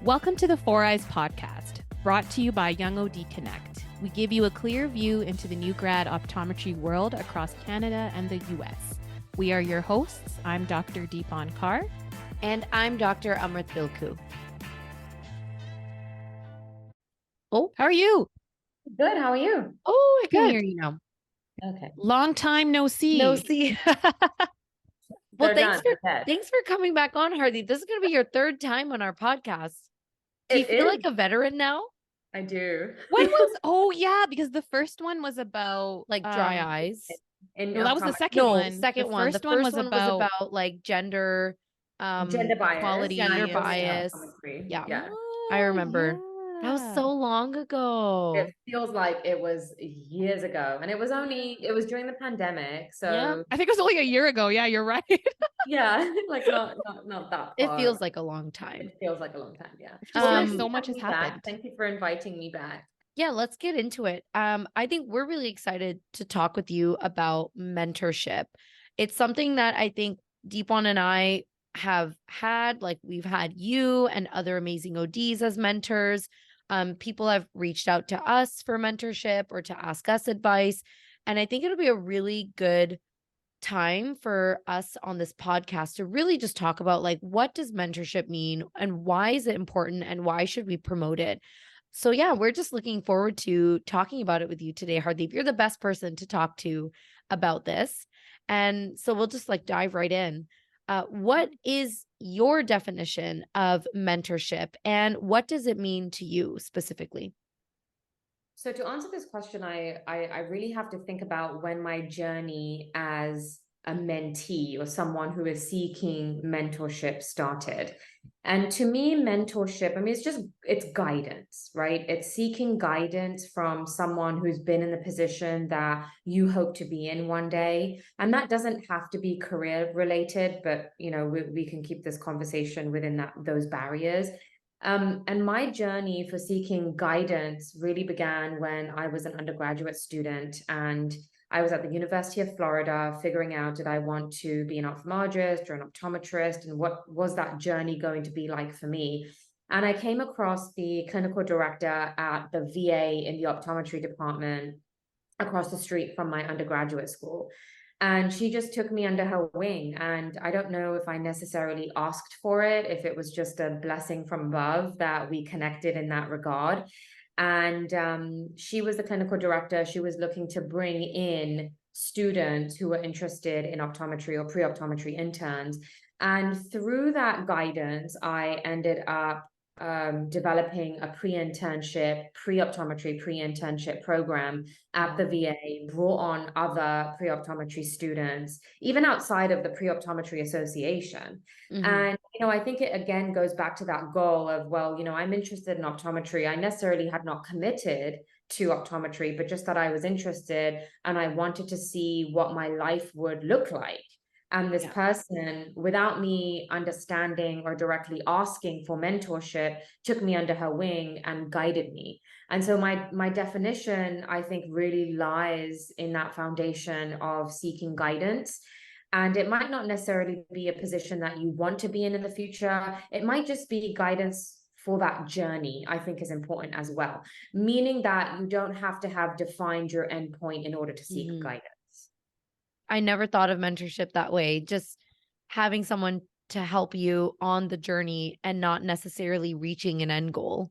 Welcome to the Four Eyes podcast, brought to you by YoungOD Connect. We give you a clear view into the new grad optometry world across Canada and the US. We are your hosts. I'm Dr. Deepan Kaur. And I'm Dr. Amrit Bilku. Oh, how are you? Good. How are you? Oh, I can hear you now. Okay. Long time no see. No see. Well, thanks for coming back on, Hardeep. This is going to be your third time on our podcast. Do you feel like a veteran now? I do. Because the first one was about like dry eyes. No, that was the second one. Second one. The first one was about like gender bias, equality, gender bias. Yeah. I remember. Yeah. That was so long ago. It feels like it was years ago. And it was during the pandemic. So yeah. I think it was only a year ago. Yeah, you're right. Yeah, like not that far. It feels like a long time. It feels like a long time, yeah. So much has happened. Thank you for inviting me back. Yeah, let's get into it. I think we're really excited to talk with you about mentorship. It's something that I think Deepan and I have had, like we've had you and other amazing ODs as mentors. People have reached out to us for mentorship or to ask us advice. And I think it'll be a really good time for us on this podcast to really just talk about like, what does mentorship mean and why is it important and why should we promote it? So yeah, we're just looking forward to talking about it with you today, Hardeep. You're the best person to talk to about this. And so we'll just like dive right in. What is your definition of mentorship and what does it mean to you specifically? So to answer this question, I really have to think about when my journey as a mentee or someone who is seeking mentorship started. And to me, mentorship, it's guidance, right? It's seeking guidance from someone who's been in the position that you hope to be in one day. And that doesn't have to be career related, but we can keep this conversation within those barriers. And my journey for seeking guidance really began when I was an undergraduate student and I was at the University of Florida figuring out, did I want to be an ophthalmologist or an optometrist, and what was that journey going to be like for me? And I came across the clinical director at the VA in the optometry department across the street from my undergraduate school. And she just took me under her wing. And I don't know if I necessarily asked for it, if it was just a blessing from above that we connected in that regard. And she was the clinical director. She was looking to bring in students who were interested in optometry or pre-optometry interns. And through that guidance, I ended up developing a pre-optometry pre-internship program at the VA, brought on other pre-optometry students, even outside of the Pre-Optometry Association. Mm-hmm. And, I think it again goes back to that goal of, I'm interested in optometry. I necessarily had not committed to optometry, but just that I was interested and I wanted to see what my life would look like. And this person, without me understanding or directly asking for mentorship, took me under her wing and guided me. And so my definition, I think, really lies in that foundation of seeking guidance. And it might not necessarily be a position that you want to be in the future. It might just be guidance for that journey, I think is important as well. Meaning that you don't have to have defined your endpoint in order to seek guidance. I never thought of mentorship that way. Just having someone to help you on the journey and not necessarily reaching an end goal.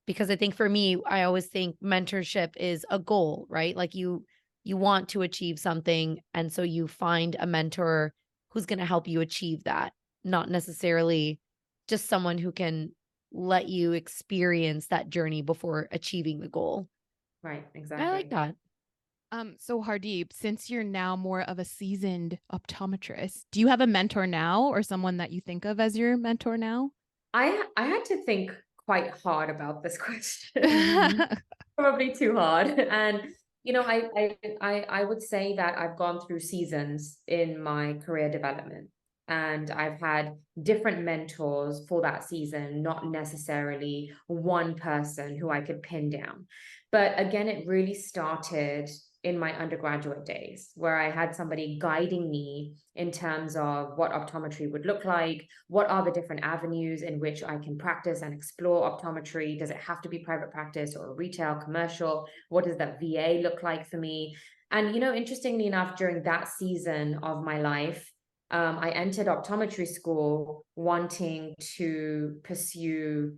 Because I think for me, I always think mentorship is a goal, right? Like you want to achieve something. And so you find a mentor who's going to help you achieve that, not necessarily just someone who can let you experience that journey before achieving the goal. Right, exactly. I like that. So Hardeep, since you're now more of a seasoned optometrist, do you have a mentor now or someone that you think of as your mentor now? I had to think quite hard about this question. Probably too hard. And, I would say that I've gone through seasons in my career development. And I've had different mentors for that season, not necessarily one person who I could pin down. But again, it really started in my undergraduate days, where I had somebody guiding me in terms of what optometry would look like, what are the different avenues in which I can practice and explore optometry. Does it have to be private practice or retail, commercial? What does that VA look like for me? And, interestingly enough, during that season of my life, I entered optometry school wanting to pursue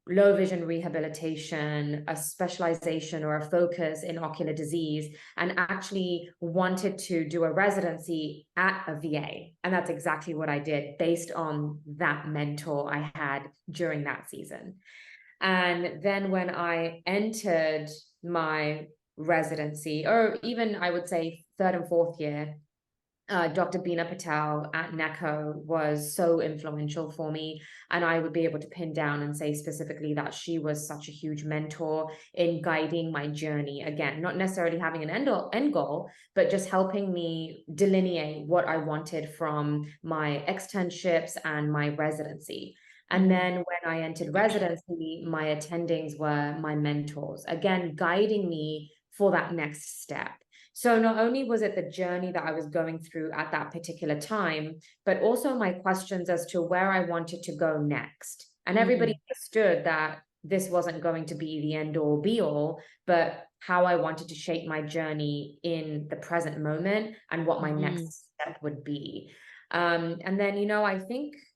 low vision rehabilitation, a specialization or a focus in ocular disease, and actually wanted to do a residency at a VA. And that's exactly what I did based on that mentor I had during that season. And then when I entered my residency, or even I would say third and fourth year, Dr. Beena Patel at NECO was so influential for me. And I would be able to pin down and say specifically that she was such a huge mentor in guiding my journey. Again, not necessarily having an end goal, but just helping me delineate what I wanted from my externships and my residency. And then when I entered residency, my attendings were my mentors, again, guiding me for that next step. So not only was it the journey that I was going through at that particular time, but also my questions as to where I wanted to go next. And everybody understood that this wasn't going to be the end all be all, but how I wanted to shape my journey in the present moment and what my next step would be. And then,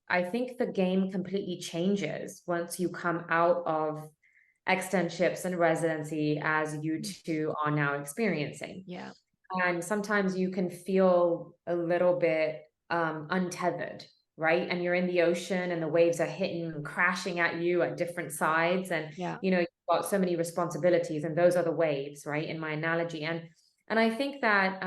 I think the game completely changes once you come out of externships and residency, as you two are now experiencing. Yeah. And sometimes you can feel a little bit untethered, right? And you're in the ocean and the waves are hitting and crashing at you at different sides. And, you've got so many responsibilities, and those are the waves, right? In my analogy. And I think that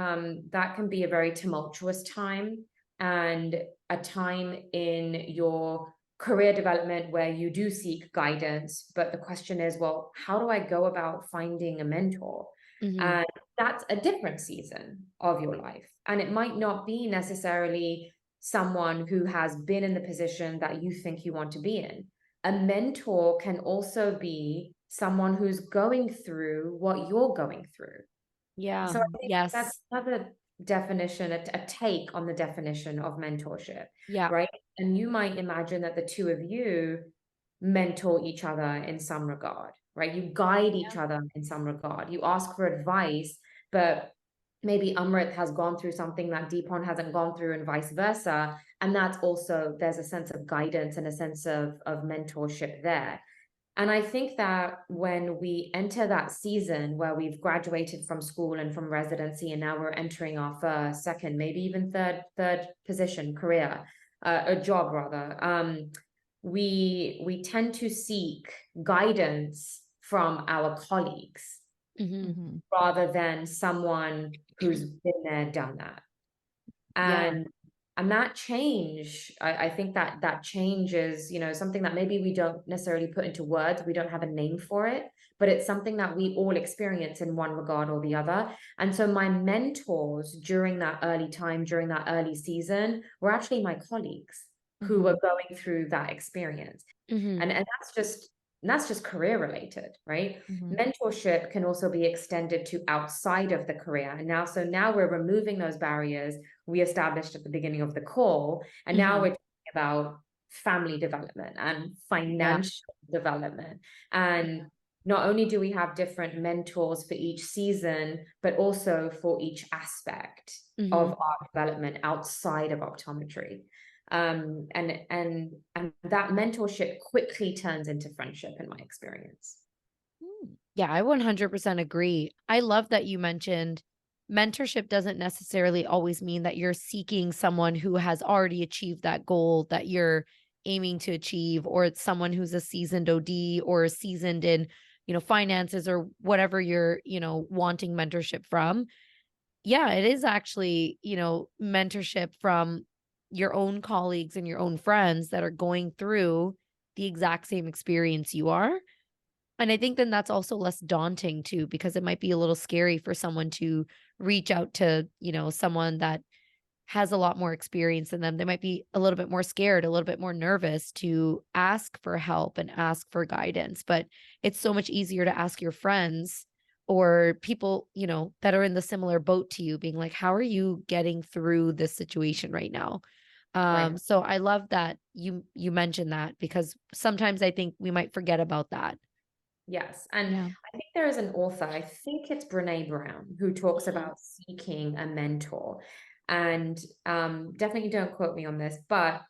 that can be a very tumultuous time, and a time in your career development where you do seek guidance. But the question is, well, how do I go about finding a mentor? And that's a different season of your life. And it might not be necessarily someone who has been in the position that you think you want to be in. A mentor can also be someone who's going through what you're going through. Yeah. So I think that's another definition, a take on the definition of mentorship. Yeah. Right. And you might imagine that the two of you mentor each other in some regard, right? You guide each other in some regard. You ask for advice, but maybe Amrit has gone through something that Deepan hasn't gone through, and vice versa. And that's also, there's a sense of guidance and a sense of mentorship there. And I think that when we enter that season where we've graduated from school and from residency, and now we're entering our first, second, maybe even third position, career, a job rather, we tend to seek guidance from our colleagues rather than someone who's been there, done that. And that change, I think that change is, something that maybe we don't necessarily put into words. We don't have a name for it, but it's something that we all experience in one regard or the other. And so my mentors during that early time, during that early season, were actually my colleagues who were going through that experience. And that's just career related, right? Mentorship can also be extended to outside of the career. And now we're removing those barriers we established at the beginning of the call. And now we're talking about family development and financial development. And not only do we have different mentors for each season, but also for each aspect of our development outside of optometry. And that mentorship quickly turns into friendship in my experience. Yeah, I 100% agree. I love that you mentioned mentorship doesn't necessarily always mean that you're seeking someone who has already achieved that goal that you're aiming to achieve, or it's someone who's a seasoned OD or seasoned in, finances or whatever you're, wanting mentorship from. Yeah, it is actually, mentorship from your own colleagues and your own friends that are going through the exact same experience you are. And I think then that's also less daunting too, because it might be a little scary for someone to reach out to, someone that has a lot more experience than them. They might be a little bit more scared, a little bit more nervous to ask for help and ask for guidance. But it's so much easier to ask your friends or people, you know, that are in the similar boat to you, being like, how are you getting through this situation right now? Right. So I love that you mentioned that, because sometimes I think we might forget about that. Yes. And Yeah. I think there is an author, I think it's Brene Brown, who talks Mhm. about seeking a mentor. And definitely don't quote me on this, but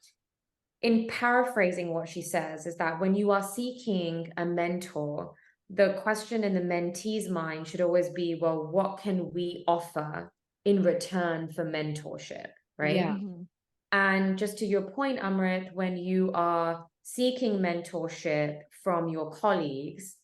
in paraphrasing what she says is that when you are seeking a mentor, the question in the mentee's mind should always be, well, what can we offer in return for mentorship, Yeah. right? Mhm. And just to your point, Amrit, when you are seeking mentorship from your colleagues,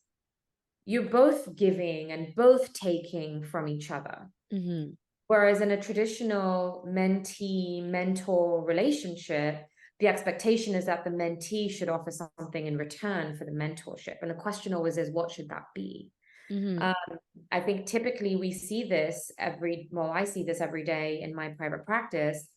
you're both giving and both taking from each other. Hmm. Whereas in a traditional mentee mentor relationship, the expectation is that the mentee should offer something in return for the mentorship. And the question always is, what should that be? Hmm. Um, I think typically we see this I see this every day in my private practice,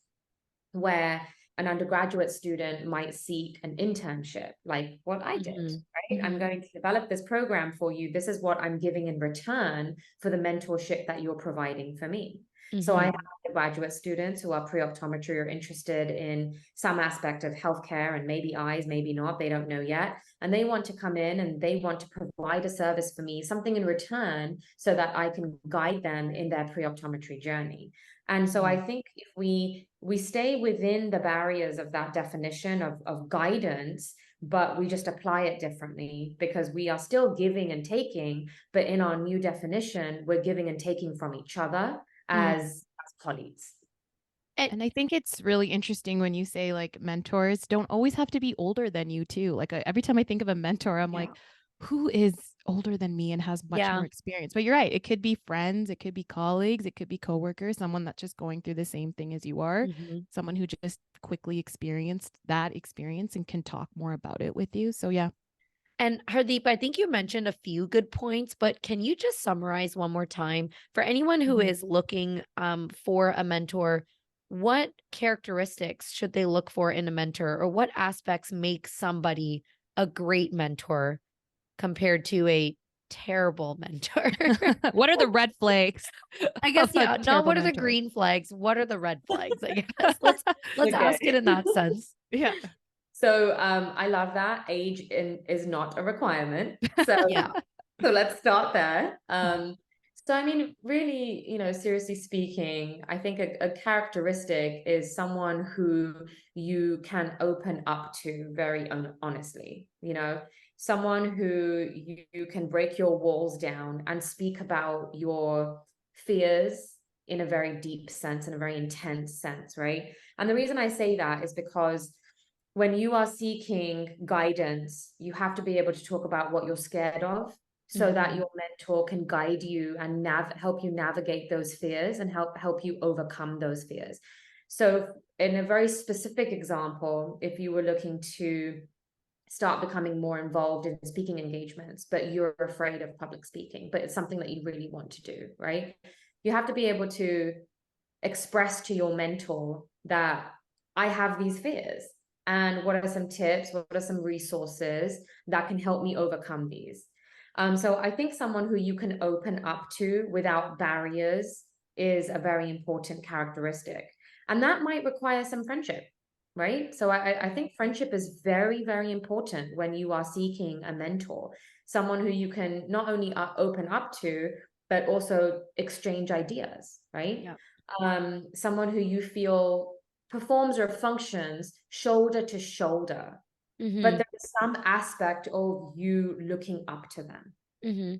where an undergraduate student might seek an internship, like what I did, Hmm. right? I'm going to develop this program for you. This is what I'm giving in return for the mentorship that you're providing for me. So I Hmm. have graduate students who are pre-optometry or interested in some aspect of healthcare and maybe eyes, maybe not, they don't know yet. And they want to come in and they want to provide a service for me, something in return so that I can guide them in their pre-optometry journey. And so I think if we stay within the barriers of that definition of guidance, but we just apply it differently because we are still giving and taking, but in our new definition, we're giving and taking from each other as colleagues. And I think it's really interesting when you say like mentors don't always have to be older than you too. Like every time I think of a mentor, I'm Yeah. like, who is older than me and has much Yeah. more experience? But you're right. It could be friends, it could be colleagues, it could be coworkers, someone that's just going through the same thing as you are, Hmm. someone who just quickly experienced that experience and can talk more about it with you. So yeah. And Hardeep, I think you mentioned a few good points, but can you just summarize one more time for anyone who Mhm. is looking for a mentor? What characteristics should they look for in a mentor, or what aspects make somebody a great mentor compared to a terrible mentor? What are the red flags I of guess, a yeah, not terrible what are the mentor? green flags? What are the red flags? I guess let's Okay. ask it in that sense. Yeah. So I love that is not a requirement. So Yeah. so let's start there. So I mean, really, seriously speaking, I think a characteristic is someone who you can open up to very honestly, someone who you can break your walls down and speak about your fears in a very deep sense, in a very intense sense, right? And the reason I say that is because when you are seeking guidance, you have to be able to talk about what you're scared of so that your mentor can guide you and help you navigate those fears and help you overcome those fears. So in a very specific example, if you were looking to start becoming more involved in speaking engagements, but you're afraid of public speaking, but it's something that you really want to do, right? You have to be able to express to your mentor that I have these fears. And what are some tips? What are some resources that can help me overcome these? So I think someone who you can open up to without barriers is a very important characteristic. And that might require some friendship, right? So I think friendship is very, very important when you are seeking a mentor, someone who you can not only open up to, but also exchange ideas, right? Yeah. Someone who you feel performs or functions shoulder to shoulder, but Hmm. there's some aspect of you looking up to them, Hmm.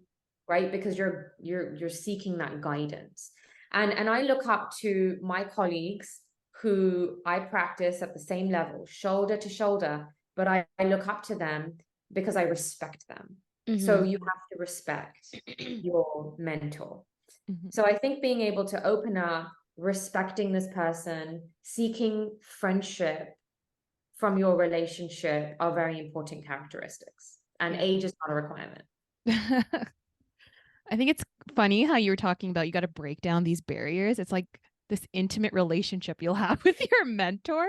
right? Because you're seeking that guidance. And I look up to my colleagues who I practice at the same level, shoulder to shoulder, but I look up to them because I respect them. So Hmm. you have to respect your mentor. Mhm. So I think being able to open up, respecting this person, seeking friendship from your relationship are very important characteristics. And Yeah. age is not a requirement. I think it's funny how you were talking about you got to break down these barriers. It's like this intimate relationship you'll have with your mentor.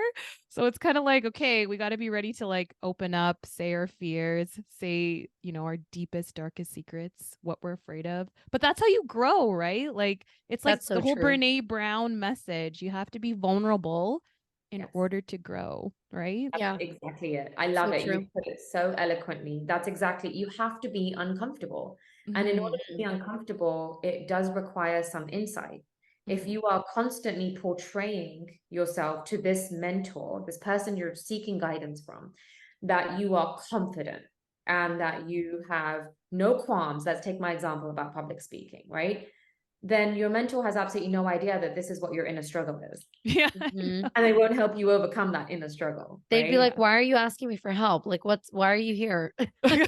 So it's kind of like, okay, we got to be ready to like open up, say our fears, say, you know, our deepest, darkest secrets, what we're afraid of. But that's how you grow, right? Like it's like That's so the whole true. Brene Brown message. You have to be vulnerable in Yes. order to grow, right? That's Yeah. exactly it. I love So it. true. You put it so eloquently. That's exactly, you have to be uncomfortable. And in order to be uncomfortable, it does require some insight. If you are constantly portraying yourself to this mentor, this person you're seeking guidance from, that you are confident and that you have no qualms, let's take my example about public speaking, right? Then your mentor has absolutely no idea that this is what your inner struggle is. Yeah. Mhm. And they won't help you overcome that inner struggle. They'd be right? like, why are you asking me for help? Like, why are you here? Right,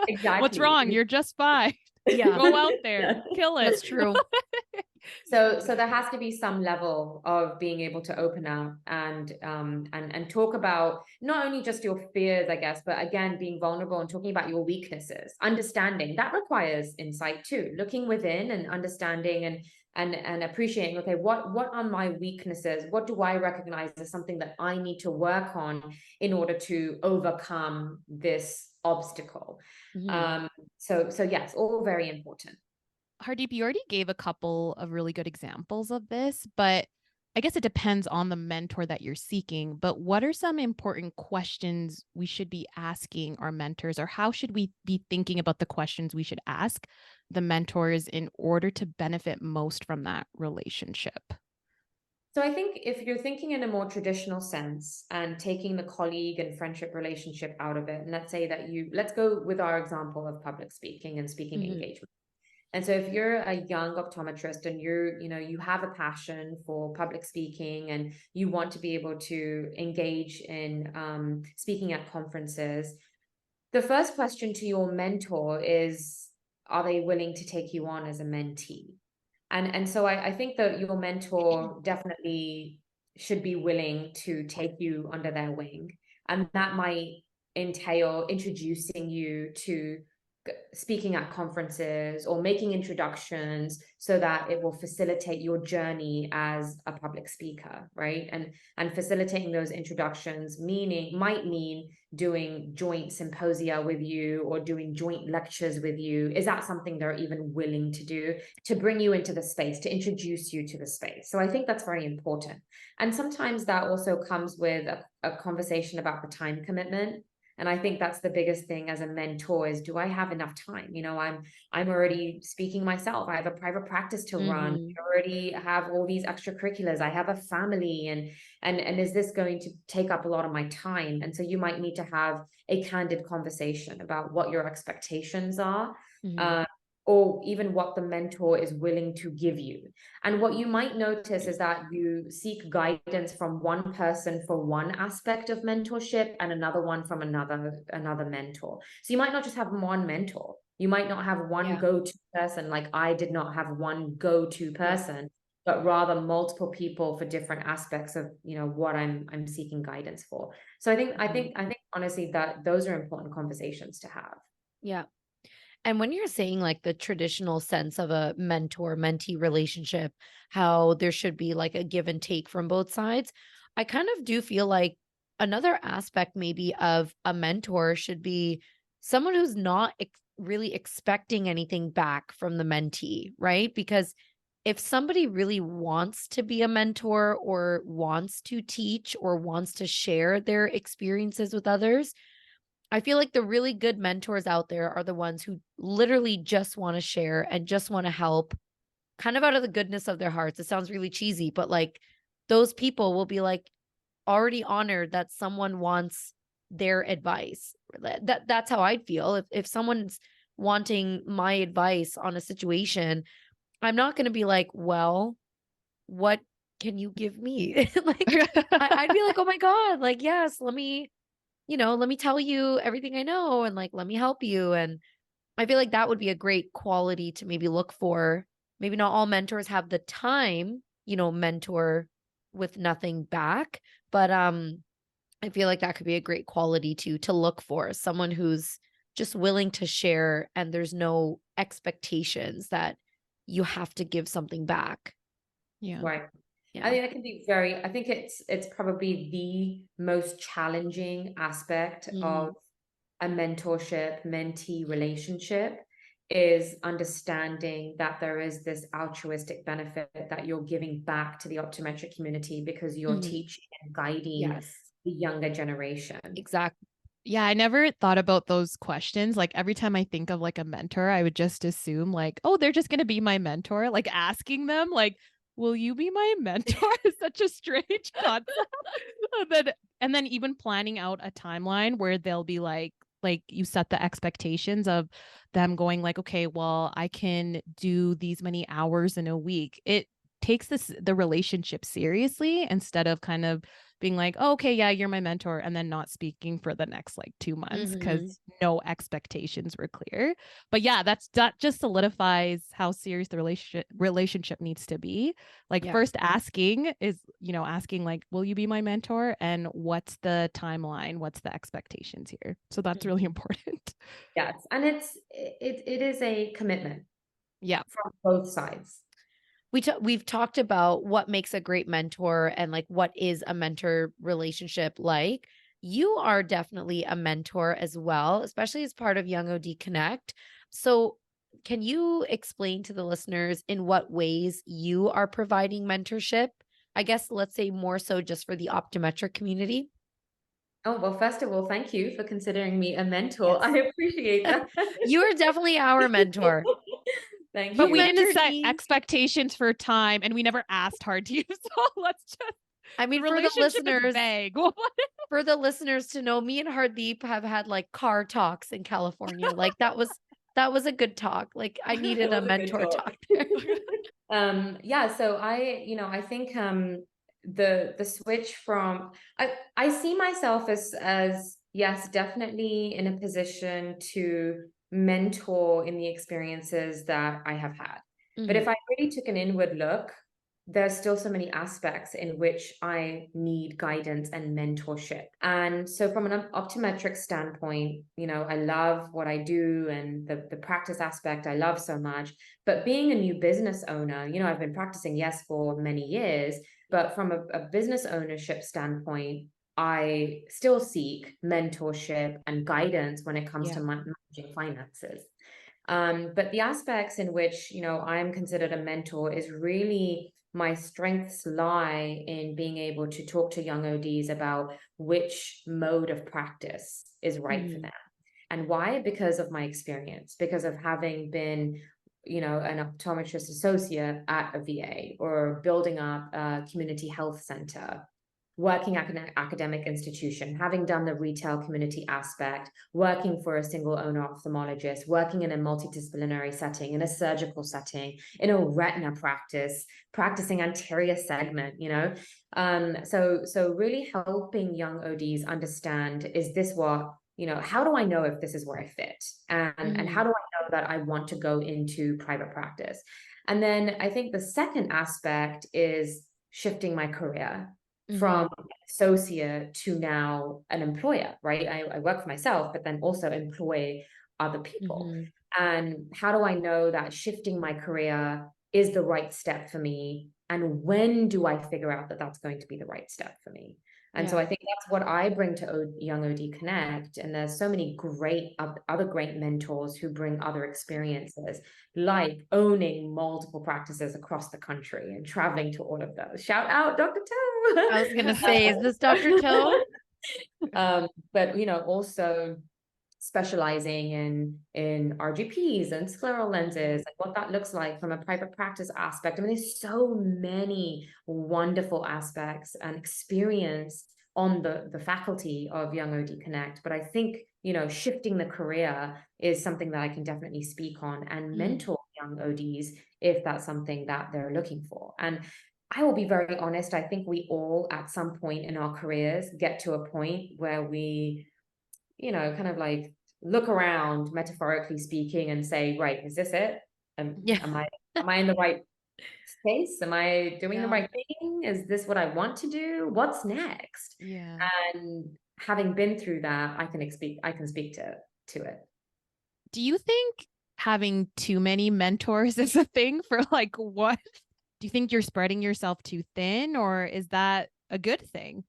exactly. What's wrong? You're just fine. Yeah. Go out there, Yeah. kill it. That's true. So there has to be some level of being able to open up and talk about not only just your fears, I guess, but again, being vulnerable and talking about your weaknesses. Understanding that requires insight too, looking within and understanding and appreciating, okay, what are my weaknesses? What do I recognize as something that I need to work on in order to overcome this obstacle? Mhm. So yes, all very important. Hardeep, you already gave a couple of really good examples of this, but I guess it depends on the mentor that you're seeking. But what are some important questions we should be asking our mentors, or how should we be thinking about the questions we should ask the mentors in order to benefit most from that relationship? So I think if you're thinking in a more traditional sense and taking the colleague and friendship relationship out of it, and let's go with our example of public speaking and speaking Mhm. engagement. And so if you're a young optometrist and you have a passion for public speaking and you want to be able to engage in speaking at conferences, the first question to your mentor is, are they willing to take you on as a mentee? And so I think that your mentor definitely should be willing to take you under their wing. And that might entail introducing you to speaking at conferences or making introductions so that it will facilitate your journey as a public speaker, right? And facilitating those introductions might mean doing joint symposia with you or doing joint lectures with you. Is that something they're even willing to do, to bring you into the space, to introduce you to the space? So I think that's very important. And sometimes that also comes with a conversation about the time commitment. And I think that's the biggest thing as a mentor is, do I have enough time? I'm already speaking myself. I have a private practice to run. Mhm. I already have all these extracurriculars. I have a family, and is this going to take up a lot of my time? And so you might need to have a candid conversation about what your expectations are. Mhm. Or even what the mentor is willing to give you. And what you might notice is that you seek guidance from one person for one aspect of mentorship and another one from another mentor. So you might not just have one mentor. You might not have one Yeah. go-to person, like I did not have one go-to person, but rather multiple people for different aspects of what I'm seeking guidance for. So I think honestly that those are important conversations to have. Yeah. And when you're saying like the traditional sense of a mentor mentee relationship, how there should be like a give and take from both sides, I kind of do feel like another aspect maybe of a mentor should be someone who's not really expecting anything back from the mentee, right? Because if somebody really wants to be a mentor or wants to teach or wants to share their experiences with others, I feel like the really good mentors out there are the ones who literally just want to share and just want to help kind of out of the goodness of their hearts. It sounds really cheesy, but like those people will be like already honored that someone wants their advice. That's how I'd feel. If someone's wanting my advice on a situation, I'm not going to be like, well, what can you give me? Like I'd be like, oh my God, like, yes, let me tell you everything I know and like let me help you. And I feel like that would be a great quality to maybe look for. Maybe not all mentors have the time, mentor with nothing back, but I feel like that could be a great quality to look for, someone who's just willing to share and there's no expectations that you have to give something back. Yeah. Right. Yeah. I think that can be I think it's probably the most challenging aspect of a mentorship mentee relationship, is understanding that there is this altruistic benefit that you're giving back to the optometric community because you're teaching and guiding Yes. the younger generation. Exactly. Yeah, I never thought about those questions. Like every time I think of like a mentor, I would just assume like, oh, they're just going to be my mentor. Like asking them like, will you be my mentor is such a strange concept. And then even planning out a timeline where they'll be like you set the expectations of them going like, okay, well, I can do these many hours in a week. It takes the relationship seriously instead of kind of being like, oh, okay, yeah, you're my mentor, and then not speaking for the next like 2 months because no expectations were clear. But yeah, that just solidifies how serious the relationship needs to be. Like first asking is, asking like, will you be my mentor? And what's the timeline? What's the expectations here? So that's really important. Yes. And it is a commitment. Yeah. From both sides. We've talked about what makes a great mentor and like what is a mentor relationship like. You are definitely a mentor as well, especially as part of YoungOD Connect. So can you explain to the listeners in what ways you are providing mentorship? I guess let's say more so just for the optometric community. Oh, well, first of all, thank you for considering me a mentor. Yes. I appreciate that. You are definitely our mentor. Thank But you. we didn't mentored set me. expectations for time and we never asked Hardeep. So let's just, I mean, the for the relationship is listeners, vague. for the listeners to know, me and Hardeep have had like car talks in California. Like that was a good talk. Like I needed That a was a good mentor talk. talk there. Yeah, so I think the switch from I see myself as yes, definitely in a position to mentor in the experiences that I have had. But if I really took an inward look, there's still so many aspects in which I need guidance and mentorship. And so from an optometric standpoint, I love what I do and the practice aspect I love so much. But being a new business owner, I've been practicing, yes, for many years, but from a business ownership standpoint, I still seek mentorship and guidance when it comes to managing finances. But the aspects in which, I'm considered a mentor is really my strengths lie in being able to talk to young ODs about which mode of practice is right for them. And why? Because of my experience, because of having been, an optometrist associate at a VA or building up a community health center, working at an academic institution, having done the retail community aspect, working for a single owner ophthalmologist, working in a multidisciplinary setting, in a surgical setting, in a retina practice, practicing anterior segment, so really helping young ODs understand, is this what, how do I know if this is where I fit? And how do I know that I want to go into private practice? And then I think the second aspect is shifting my career from associate to now an employer, right? I work for myself, but then also employ other people. And how do I know that shifting my career is the right step for me? And when do I figure out that that's going to be the right step for me? And so I think that's what I bring to YoungOD Connect. And there's so many great other great mentors who bring other experiences, like owning multiple practices across the country and traveling to all of those. Shout out Dr. Toe. I was gonna say, is this Dr. Toe? But also specializing in RGPs and scleral lenses, and what that looks like from a private practice aspect. I mean, there's so many wonderful aspects and experience on the faculty of YoungOD Connect. But I think, shifting the career is something that I can definitely speak on and mentor young ODs if that's something that they're looking for. And I will be very honest, I think we all at some point in our careers get to a point where we, kind of like look around, metaphorically speaking, and say, right, is this it? Am I in the right space? Am I doing the right thing? Is this what I want to do? What's next? Yeah. And having been through that, I can speak to it. Do you think having too many mentors is a thing for like what do you think you're spreading yourself too thin, or is that a good thing,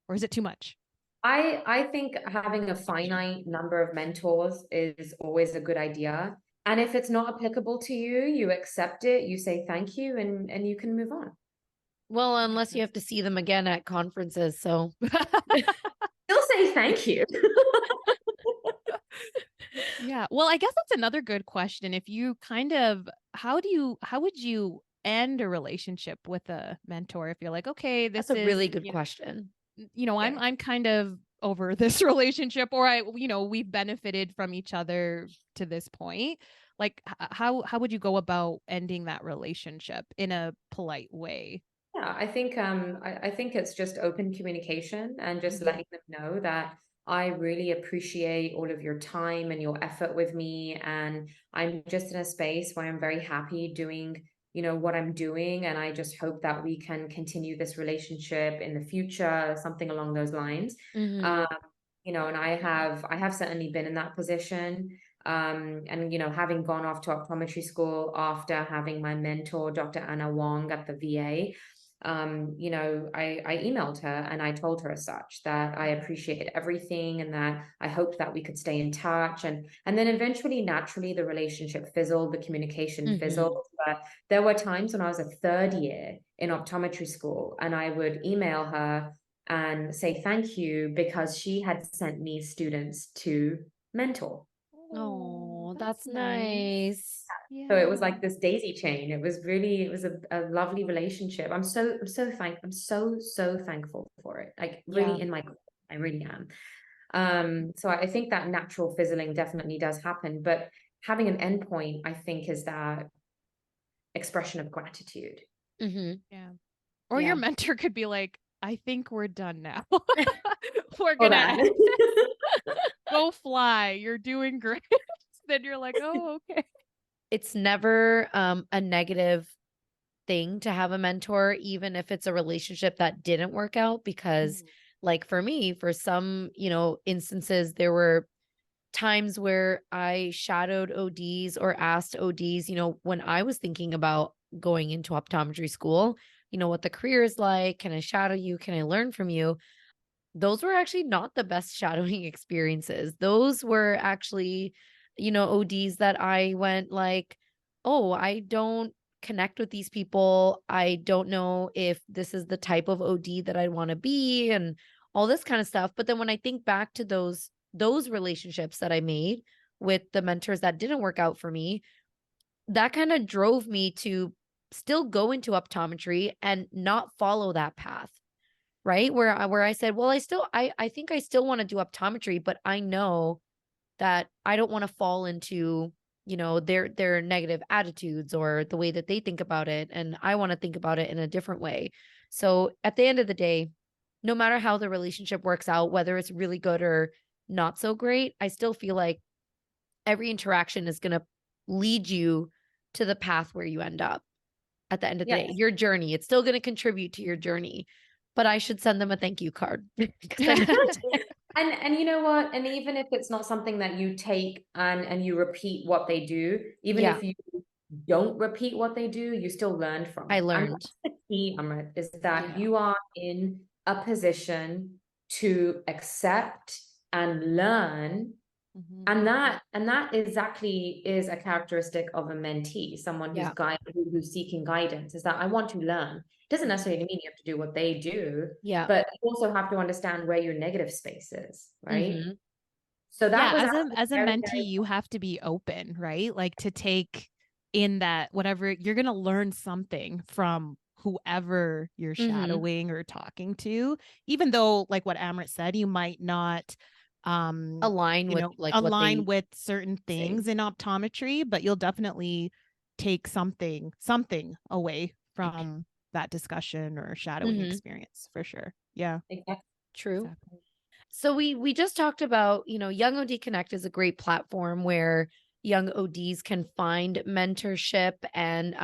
or is it too much? I think having a finite number of mentors is always a good idea. And if it's not applicable to you, you accept it, you say thank you, and you can move on. Well, unless you have to see them again at conferences. So Still say thank you. Yeah. Well, I guess that's another good question. If you kind of, how would you end a relationship with a mentor if you're like, okay, that's this a is, really good question. I'm kind of over this relationship, or we've benefited from each other to this point. Like, how would you go about ending that relationship in a polite way? Yeah, I think it's just open communication and just letting them know that I really appreciate all of your time and your effort with me. And I'm just in a space where I'm very happy doing, what I'm doing. And I just hope that we can continue this relationship in the future, something along those lines. Mm-hmm. Um, and I have certainly been in that position. And having gone off to optometry school after having my mentor, Dr. Anna Wong at the VA, I emailed her and I told her as such that I appreciated everything and that I hoped that we could stay in touch. And then eventually, naturally, the relationship fizzled, the communication fizzled. But there were times when I was a third year in optometry school and I would email her and say thank you because she had sent me students to mentor. Oh, that's nice. So Yeah. it was like this daisy chain. It was a lovely relationship. I'm so so thankful for it. Like Yeah. really in my core, I really am. So I think that natural fizzling definitely does happen, but having an endpoint, I think, is that expression of gratitude. Mm-hmm. Yeah. Or Yeah. your mentor could be like, I think we're done now. We're Or gonna that. end. Go fly. You're doing great. Then you're like, oh, okay. It's never a negative thing to have a mentor, even if it's a relationship that didn't work out, because like for me, for some, instances, there were times where I shadowed ODs or asked ODs, when I was thinking about going into optometry school, what the career is like. Can I shadow you? Can I learn from you? Those were actually not the best shadowing experiences. Those were actually, ODs that I went like, oh, I don't connect with these people. I don't know if this is the type of OD that I want to be and all this kind of stuff. But then when I think back to those relationships that I made with the mentors that didn't work out for me, that kind of drove me to still go into optometry and not follow that path. Right? Where I said, well, I think I still want to do optometry, but I know that I don't want to fall into, their negative attitudes or the way that they think about it. And I want to think about it in a different way. So at the end of the day, no matter how the relationship works out, whether it's really good or not so great, I still feel like every interaction is going to lead you to the path where you end up at the end of the day. Yes. Your journey, it's still going to contribute to your journey. But I should send them a thank you card. And you know what? And even if it's not something that you take and you repeat what they do, even Yeah, if you don't repeat what they do, you still learn from I it. And learned. that's the key, Amrit, is that Yeah. you are in a position to accept and learn. And that exactly is a characteristic of a mentee, someone Yeah. who's seeking guidance, is that I want to learn. It doesn't necessarily mean you have to do what they do, Yeah. but you also have to understand where your negative space is, right? Mm-hmm. So that Yeah, was as a actually as a very, mentee, very, you have to be open, right? Like to take in that whatever you're going to learn something from whoever you're Mm-hmm. shadowing or talking to, even though like what Amrit said, you might not Align with like what align they with certain say. things in optometry, but you'll definitely take something away from that discussion or shadowing Mm-hmm. experience for sure. Yeah, exactly. True. exactly. So we just talked about, YoungOD Connect is a great platform where young ODs can find mentorship and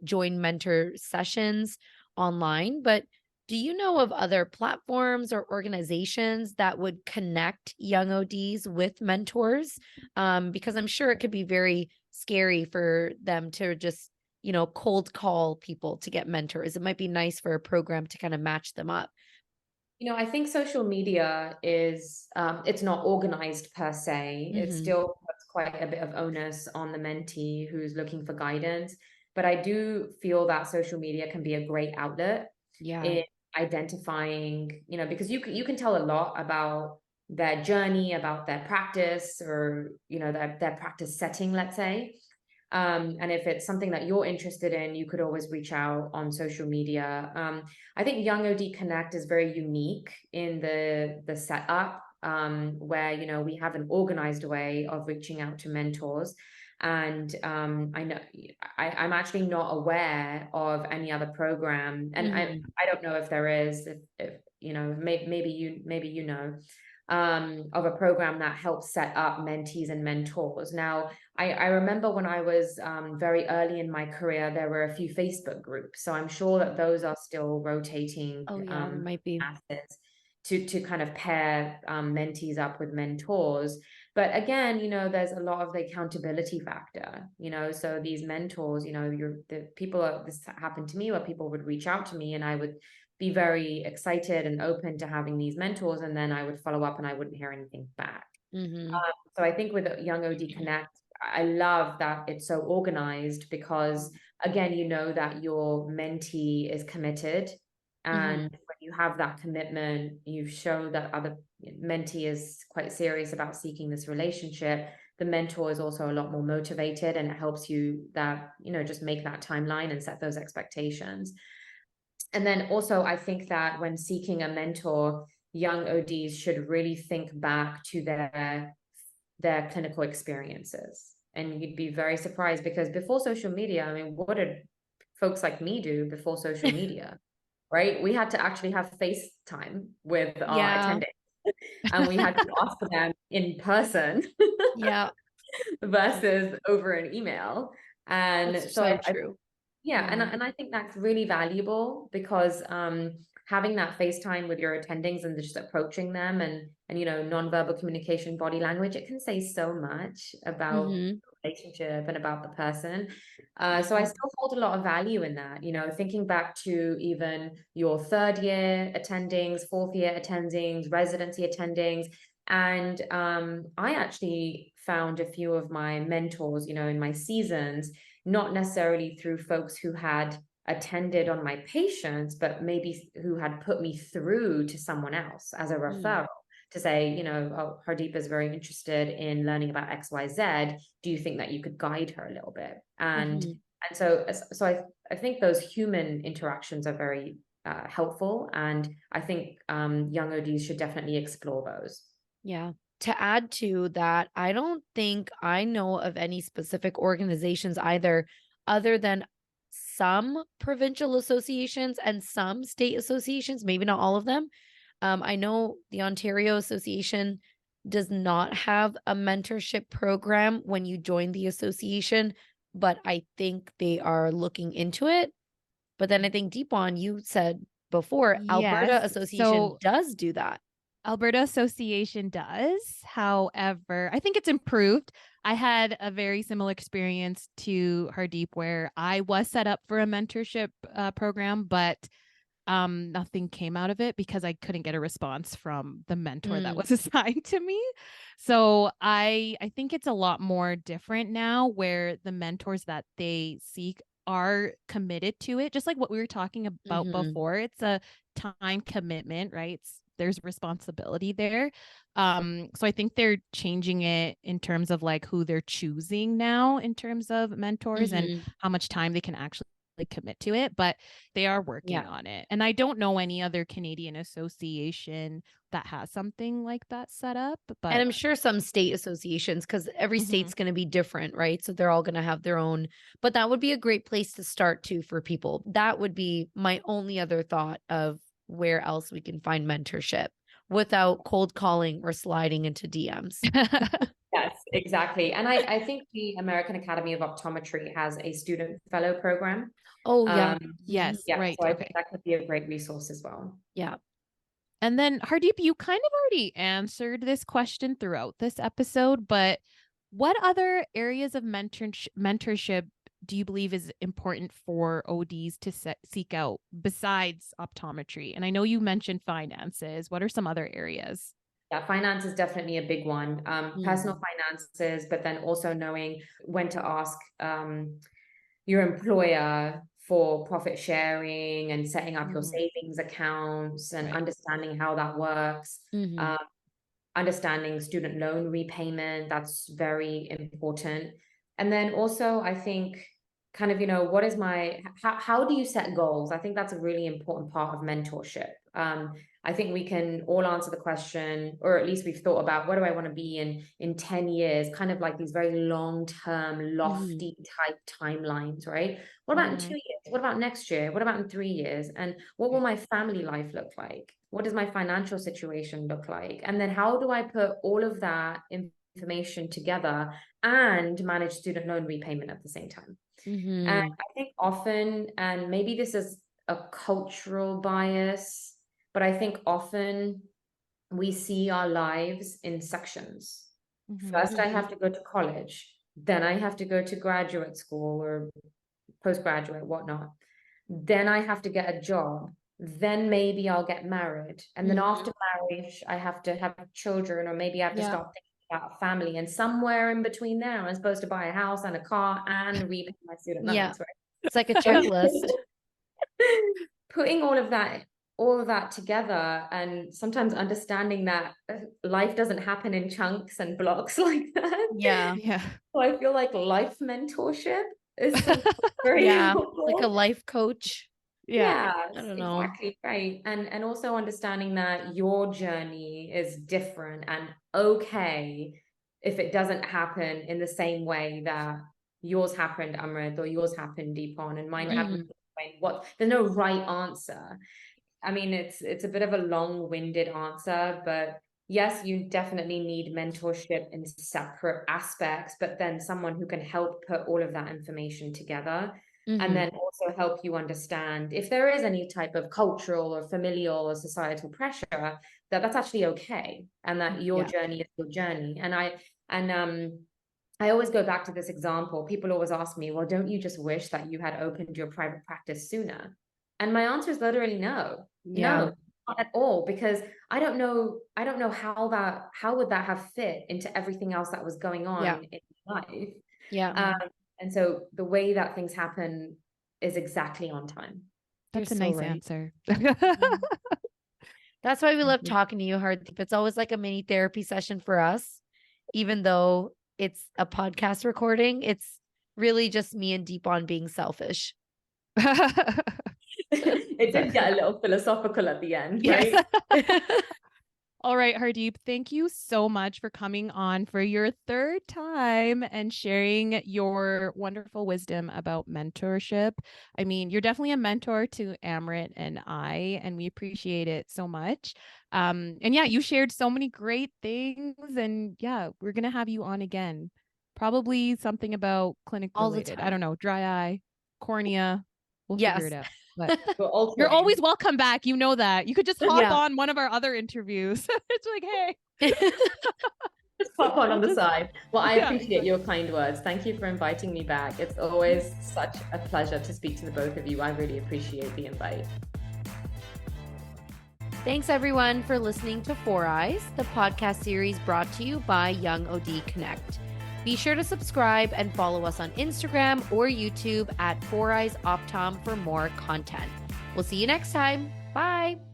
join mentor sessions online. But do you know of other platforms or organizations that would connect young ODs with mentors? Because I'm sure it could be very scary for them to just cold call people to get mentors. It might be nice for a program to kind of match them up. I think social media is, it's not organized per se. It still puts quite a bit of onus on the mentee who's looking for guidance. But I do feel that social media can be a great outlet in identifying, because you can tell a lot about their journey, about their practice, or, their practice setting, let's say. And if it's something that you're interested in, you could always reach out on social media. I think YoungOD Connect is very unique in the setup, where we have an organized way of reaching out to mentors. And I know I'm actually not aware of any other program, and I don't know if there is. If maybe you know. Of a program that helps set up mentees and mentors. Now, I remember when I was very early in my career, there were a few Facebook groups. So I'm sure that those are still rotating. Oh, yeah, there might be. Methods to kind of pair mentees up with mentors. But again, there's a lot of the accountability factor, so these mentors, this happened to me where people would reach out to me and I would be very excited and open to having these mentors. And then I would follow up and I wouldn't hear anything back. So I think with YoungOD Connect, I love that it's so organized because, again, that your mentee is committed. And when you have that commitment, you show that other mentee is quite serious about seeking this relationship. The mentor is also a lot more motivated, and it helps you that, just make that timeline and set those expectations. And then also, I think that when seeking a mentor, young ODs should really think back to their clinical experiences. And you'd be very surprised because before social media, I mean, what did folks like me do before social media, right? We had to actually have FaceTime with our attendings, and we had to ask for them in person versus over an email. And that's so true. And I think that's really valuable because having that FaceTime with your attendings and just approaching them and nonverbal communication, body language, it can say so much about the relationship and about the person. So I still hold a lot of value in that, thinking back to even your third year attendings, fourth year attendings, residency attendings. And I actually found a few of my mentors, in my seasons, not necessarily through folks who had attended on my patients, but maybe who had put me through to someone else as a referral to say, oh, Hardeep is very interested in learning about XYZ. Do you think that you could guide her a little bit? And so I think those human interactions are very helpful. And I think young ODs should definitely explore those. Yeah. To add to that, I don't think I know of any specific organizations either, other than some provincial associations and some state associations, maybe not all of them. I know the Ontario Association does not have a mentorship program when you join the association, but I think they are looking into it. But then I think, Deepan, you said before, Alberta Association does do that. Alberta Association does. However, I think it's improved. I had a very similar experience to Hardeep where I was set up for a mentorship program, but nothing came out of it because I couldn't get a response from the mentor that was assigned to me. So I think it's a lot more different now where the mentors that they seek are committed to it, just like what we were talking about before. It's a time commitment, right? There's responsibility there. So I think they're changing it in terms of like who they're choosing now in terms of mentors and how much time they can actually commit to it, but they are working on it. And I don't know any other Canadian association that has something like that set up. But and I'm sure some state associations, because every state's going to be different, right? So they're all going to have their own, but that would be a great place to start too for people. That would be my only other thought of where else we can find mentorship without cold calling or sliding into DMs. Yes, exactly. And I think the American Academy of Optometry has a student fellow program. Oh, yeah. Yes, yeah, right. So I think that could be a great resource as well. Yeah. And then Hardeep, you kind of already answered this question throughout this episode, but what other areas of mentorship do you believe is important for ODs to seek out besides optometry? And I know you mentioned finances. What are some other areas? Yeah, finance is definitely a big one. Personal finances, but then also knowing when to ask your employer for profit sharing and setting up your savings accounts and understanding how that works. Understanding student loan repayment, that's very important. And then also, I think kind of, what is how do you set goals? I think that's a really important part of mentorship. I think we can all answer the question, or at least we've thought about, what do I want to be in 10 years? Kind of like these very long-term, lofty type timelines, right? What about in 2 years? What about next year? What about in 3 years? And what will my family life look like? What does my financial situation look like? And then how do I put all of that information together and manage student loan repayment at the same time? And I think often, and maybe this is a cultural bias, but I think often we see our lives in sections. First, I have to go to college, then I have to go to graduate school or postgraduate, whatnot. Then I have to get a job. Then maybe I'll get married. And then after marriage, I have to have children, or maybe I have to start thinking about a family. And somewhere in between there, I'm supposed to buy a house and a car and repay my student loans, right? It's like a checklist. Putting all of that together, and sometimes understanding that life doesn't happen in chunks and blocks like that. Yeah. So I feel like life mentorship is very helpful. Like a life coach. Yeah, I don't know. exactly right. And also understanding that your journey is different, and okay if it doesn't happen in the same way that yours happened, Amrit, or yours happened, Deepon, and mine happened. There's no right answer. I mean, it's a bit of a long-winded answer, but yes, you definitely need mentorship in separate aspects, but then someone who can help put all of that information together. And then also help you understand if there is any type of cultural or familial or societal pressure, that's actually okay, and that your journey is your journey. And I always go back to this example. People always ask me, well, don't you just wish that you had opened your private practice sooner? And my answer is literally no. No, not at all, because I don't know how would that have fit into everything else that was going on in life. And so the way that things happen is exactly on time. That's a nice answer. That's why we love talking to you, Hardeep. It's always like a mini therapy session for us, even though it's a podcast recording. It's really just me and Deepon being selfish. It did get a little philosophical at the end, right? All right, Hardeep, thank you so much for coming on for your third time and sharing your wonderful wisdom about mentorship. I mean, you're definitely a mentor to Amrit and I, and we appreciate it so much. And yeah, you shared so many great things, and yeah, we're going to have you on again. Probably something about clinic related. I don't know, dry eye, cornea. We'll figure it out. But you're always welcome back. You know that. You could just hop on one of our other interviews. It's like, hey. Just pop on the side. Well, I appreciate your kind words. Thank you for inviting me back. It's always such a pleasure to speak to the both of you. I really appreciate the invite. Thanks, everyone, for listening to Four Eyes, the podcast series brought to you by YoungOD Connect. Be sure to subscribe and follow us on Instagram or YouTube at 4 Eyes Optom for more content. We'll see you next time. Bye.